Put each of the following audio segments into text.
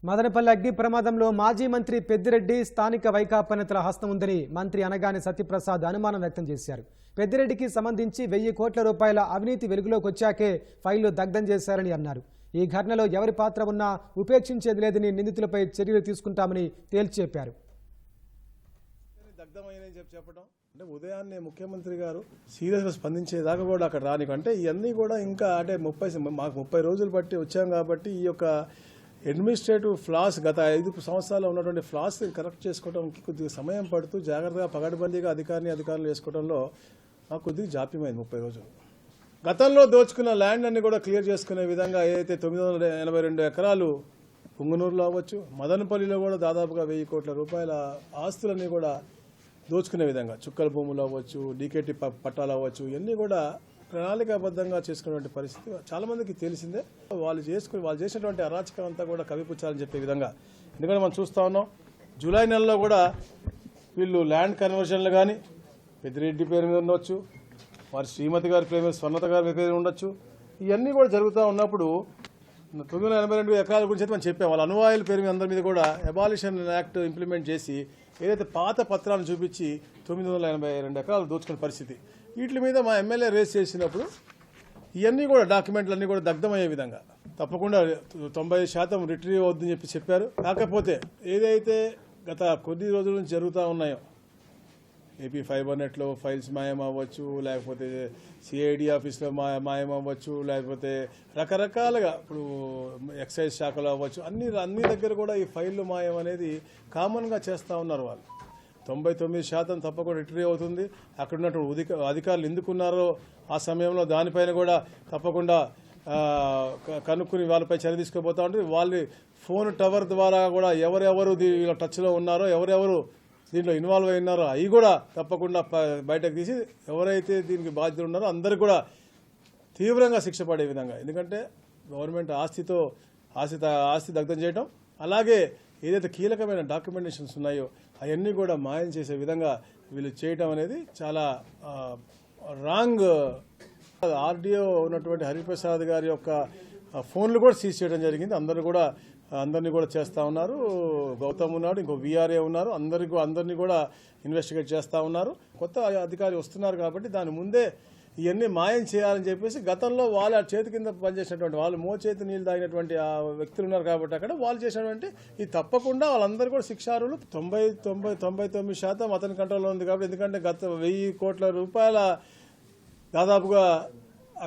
మదనపల్లి అగ్ని ప్రమాదంలో మాజీ మంత్రి పెద్దిరెడ్డి స్థానిక వైకాపా నేతల హస్తం ఉందని మంత్రి అనగాని సత్యప్రసాద్ అనుమానం వ్యక్తం చేశారు. పెద్దిరెడ్డికి సంబంధించి 1000 కోట్ల రూపాయల అవినీతి వెలుగులోకి వచ్చాకే ఫైళ్లు దగ్ధం చేశారని అన్నారు. ఈ ఘటనలో ఎవరి పాత్ర ఉన్నా ఉపేక్షించేది లేదని, నిందితులపై చర్యలు తీసుకుంటామని తేల్చి చెప్పారు. అంటే ఉదయాన్నే ముఖ్యమంత్రి గారు సీరియస్గా స్పందించేదాకా కూడా అక్కడ రానికంటే ఇవన్నీ కూడా ఇంకా అంటే మాకు 30 రోజులు బట్టి వచ్చాం కాబట్టి ఈ యొక్క అడ్మినిస్ట్రేటివ్ ఫ్లాస్ గత 5 సంవత్సరాలు ఉన్నటువంటి ఫ్లాస్ కరెక్ట్ చేసుకోవడానికి కొద్దిగా సమయం పడుతూ జాగ్రత్తగా పగడబందీగా అధికారులు వేసుకోవడంలో మాకు కొద్దిగా జాప్యమైంది 30 రోజులు. గతంలో దోచుకున్న ల్యాండ్ అన్ని కూడా క్లియర్ చేసుకునే విధంగా ఏదైతే 982 ఎకరాలు పుంగనూరులో అవ్వచ్చు, మదనపల్లిలో కూడా దాదాపుగా 1000 కోట్ల రూపాయల ఆస్తులన్నీ కూడా దోచుకునే విధంగా చుక్కల భూములు అవ్వచ్చు, డీకేటీ పట్టాలు అవ్వచ్చు, ఇవన్నీ కూడా ప్రణాళికాబద్ధంగా చేసుకున్నటువంటి పరిస్థితి చాలామందికి తెలిసిందే. వాళ్ళు చేసినటువంటి అరాచకం అంతా కూడా కవిపుచ్చాలని చెప్పే విధంగా, ఎందుకంటే మనం చూస్తూ ఉన్నాం జూలై నెలలో కూడా వీళ్ళు ల్యాండ్ కన్వర్షన్లు కానీ పెద్దిరెడ్డి పేరు మీద ఉండొచ్చు, వారి శ్రీమతి గారి పేరు మీద, స్వర్ణత గారి పేరు ఉండొచ్చు, ఇవన్నీ కూడా జరుగుతూ ఉన్నప్పుడు 982 ఎకరాల గురించి అయితే మనం చెప్పాం. వాళ్ళ అనువాయుల పేరు మీద అందరి మీద కూడా అబాలిషన్ యాక్ట్ ఇంప్లిమెంట్ చేసి ఏదైతే పాత పత్రాలను చూపించి 982 ఎకరాలు దోచుకునే పరిస్థితి. వీటి మీద మా ఎమ్మెల్యే రేస్ చేసినప్పుడు ఇవన్నీ కూడా డాక్యుమెంట్లన్నీ కూడా దగ్ధమయ్యే విధంగా తప్పకుండా 90% రిట్రీవ్ అవుతుందని చెప్పారు. కాకపోతే ఏదైతే గత కొద్ది రోజుల నుంచి జరుగుతూ ఉన్నాయో ఏపీ 500లో ఫైల్స్ మాయం అవ్వచ్చు, లేకపోతే సిఐడి ఆఫీస్లో మాయం అవ్వచ్చు, లేకపోతే రకరకాలుగా ఇప్పుడు ఎక్సైజ్ శాఖలో అవ్వచ్చు, అన్ని దగ్గర కూడా ఈ ఫైళ్ళు మాయం అనేది కామన్గా చేస్తూ ఉన్నారు. వాళ్ళు 99% తప్పకుండా రిట్రీవ్ అవుతుంది. అక్కడ ఉన్నటువంటి అధికారులు ఎందుకున్నారో ఆ సమయంలో దానిపైన కూడా తప్పకుండా కనుక్కుని వాళ్ళపై చర్య తీసుకోబోతూ ఉంటుంది. వాళ్ళ ఫోన్ టవర్ ద్వారా కూడా ఎవరెవరు వీళ్ళ టచ్లో ఉన్నారో, ఎవరెవరు దీంట్లో ఇన్వాల్వ్ అయి ఉన్నారో అవి కూడా తప్పకుండా బయటకు తీసి ఎవరైతే దీనికి బాధ్యతలు ఉన్నారో అందరికి కూడా తీవ్రంగా శిక్ష పడే విధంగా, ఎందుకంటే గవర్నమెంట్ ఆస్తి దగ్ధం చేయడం, అలాగే ఏదైతే కీలకమైన డాక్యుమెంటేషన్స్ ఉన్నాయో అవన్నీ కూడా మాయం చేసే విధంగా వీళ్ళు చేయటం అనేది చాలా రాంగ్. ఆర్డీఓ ఉన్నటువంటి హరిప్రసాద్ గారి యొక్క ఫోన్లు కూడా సీజ్ చేయడం జరిగింది. అందరినీ కూడా చేస్తూ ఉన్నారు. గౌతమ్ ఉన్నాడు, ఇంకో వీఆర్ఏ ఉన్నారు, అందరినీ కూడా ఇన్వెస్టిగేట్ చేస్తూ ఉన్నారు. కొత్త అధికారి వస్తున్నారు కాబట్టి దాని ముందే ఇవన్నీ మాయం చేయాలని చెప్పేసి గతంలో వాళ్ళ చేతి కింద పనిచేసినటువంటి వాళ్ళు మోచేతి నీళ్ళు తాగినటువంటి ఆ వ్యక్తులు ఉన్నారు కాబట్టి అక్కడ వాళ్ళు చేసినటువంటి ఇది తప్పకుండా వాళ్ళందరూ కూడా శిక్షార్హులు. 99% అతని కంట్రోల్లో ఉంది కాబట్టి, ఎందుకంటే గత 1000 కోట్ల రూపాయల దాదాపుగా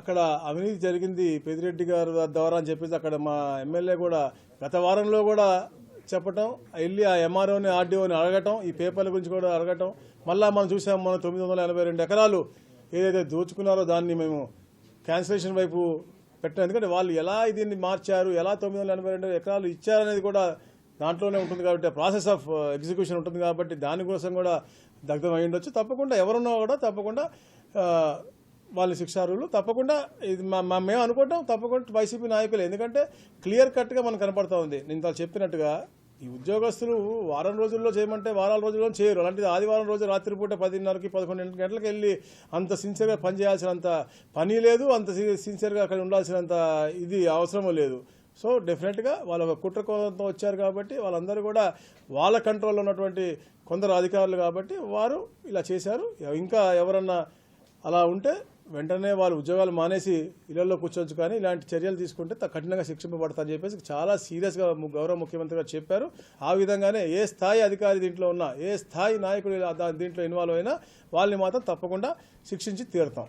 అక్కడ అవినీతి జరిగింది పెద్దిరెడ్డి గారు ద్వారా అని చెప్పేసి అక్కడ మా ఎమ్మెల్యే కూడా గత వారంలో కూడా చెప్పటం, వెళ్ళి ఆ ఎంఆర్ఓని ఆర్డీఓని అడగటం, ఈ పేపర్ల గురించి కూడా అడగటం. మళ్ళీ మనం చూసాం, మనం 982 ఎకరాలు ఏదైతే దోచుకున్నారో దాన్ని మేము క్యాన్సిలేషన్ వైపు పెట్టాం. ఎందుకంటే వాళ్ళు ఎలా దీన్ని మార్చారు, ఎలా 982 ఎకరాలు ఇచ్చారనేది కూడా దాంట్లోనే ఉంటుంది కాబట్టి, ప్రాసెస్ ఆఫ్ ఎగ్జిక్యూషన్ ఉంటుంది కాబట్టి దానికోసం కూడా దగ్ధం అయి ఉండొచ్చు. తప్పకుండా ఎవరున్నా కూడా తప్పకుండా వాళ్ళ శిక్షార్హులు. తప్పకుండా ఇది మేము అనుకుంటాం తప్పకుండా వైసీపీ నాయకులు, ఎందుకంటే క్లియర్ కట్గా మనకు కనపడతా ఉంది. నేను చెప్పినట్టుగా ఈ ఉద్యోగస్తులు వారం రోజుల్లో చేయమంటే వారాల రోజుల్లో చేయరు. అలాంటిది ఆదివారం రోజు రాత్రిపూట 10:30కి 11 గంటలకు వెళ్ళి అంత సిన్సియర్గా పనిచేయాల్సినంత పని లేదు, అంత సిన్సియర్గా అక్కడ ఉండాల్సినంత ఇది అవసరం లేదు. సో డెఫినెట్గా వాళ్ళ కుట్రకోణంతో వచ్చారు కాబట్టి వాళ్ళందరూ కూడా వాళ్ళ కంట్రోల్లో ఉన్నటువంటి కొందరు అధికారులు కాబట్టి వారు ఇలా చేశారు. ఇంకా ఎవరన్నా అలా ఉంటే వెంటనే వాళ్ళు ఉద్యోగాలు మానేసి ఇళ్లలో కూర్చోవచ్చు, కానీ ఇలాంటి చర్యలు తీసుకుంటే కఠినంగా శిక్షింపబడతారని చెప్పేసి చాలా సీరియస్గా గౌరవ ముఖ్యమంత్రి గారు చెప్పారు. ఆ విధంగానే ఏ స్థాయి అధికారి దీంట్లో ఉన్నా, ఏ స్థాయి నాయకుడు దీంట్లో ఇన్వాల్వ్ అయినా వాళ్ళని మాత్రం తప్పకుండా శిక్షించి తీరుతాం.